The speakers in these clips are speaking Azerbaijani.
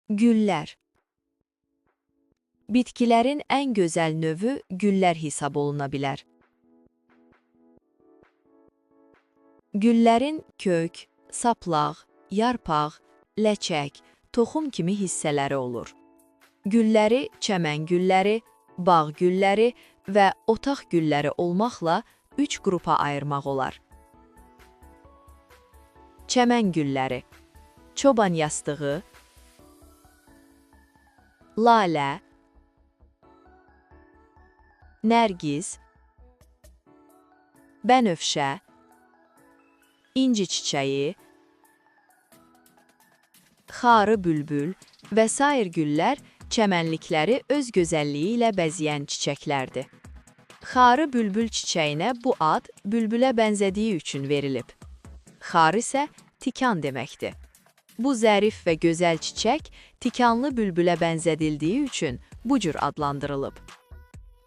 Güllər. Bitkilərin ən gözəl növü güllər hesab oluna bilər. Güllərin kök, saplaq, yarpaq, ləçək, toxum kimi hissələri olur. Gülləri çəmən gülləri, bağ gülləri və otaq gülləri olmaqla 3 qrupa ayırmaq olar. Çəmən gülləri, çoban yastığı, lalə, nərgiz, bənövşə, inci çiçəyi, xarı bülbül və sair güllər çəmənlikləri öz gözəlliyi ilə bəzəyən çiçəklərdir. Xarı bülbül çiçəyinə bu ad bülbülə bənzədiyi üçün verilib. Xar isə tikan deməkdir. Bu zərif və gözəl çiçək tikanlı bülbülə bənzədildiyi üçün bu cür adlandırılıb.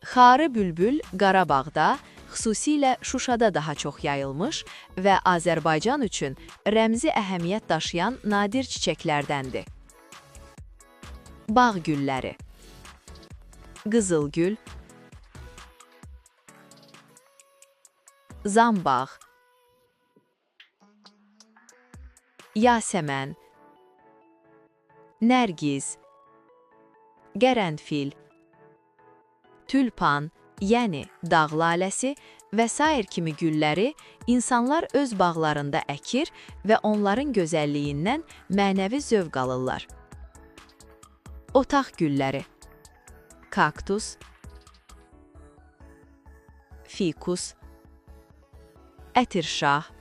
Xarı bülbül Qarabağda, xüsusilə Şuşada daha çox yayılmış və Azərbaycan üçün rəmzi əhəmiyyət daşıyan nadir çiçəklərdəndir. Bağ gülləri, qızılgül, zambağ, yasəmən, nərgiz, qərənfil, tülpan, yəni dağ laləsi və sair kimi gülləri insanlar öz bağlarında əkir və onların gözəlliyindən mənəvi zövq alırlar. Otaq gülləri, kaktus, fikus, ətirşah,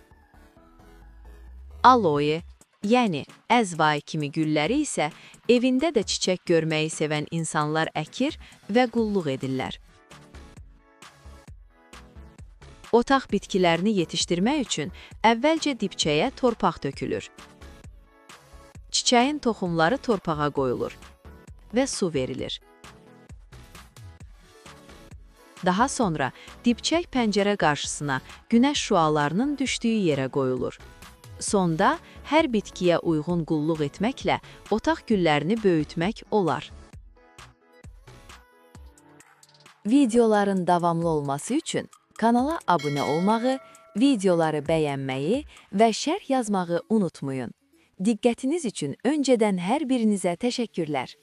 aloe, yəni əzvay kimi gülləri isə evində də çiçək görməyi sevən insanlar əkir və qulluq edirlər. Otaq bitkilərini yetişdirmək üçün əvvəlcə dibçəyə torpaq tökülür. Çiçəyin toxumları torpağa qoyulur və su verilir. Daha sonra dibçək pəncərə qarşısına günəş şüalarının düşdüyü yerə qoyulur. Sonda hər bitkiyə uyğun qulluq etməklə otaq güllərini böyütmək olar. Videoların davamlı olması üçün kanala abunə olmağı, videoları bəyənməyi və şərh yazmağı unutmayın. Diqqətiniz üçün öncədən hər birinizə təşəkkürlər.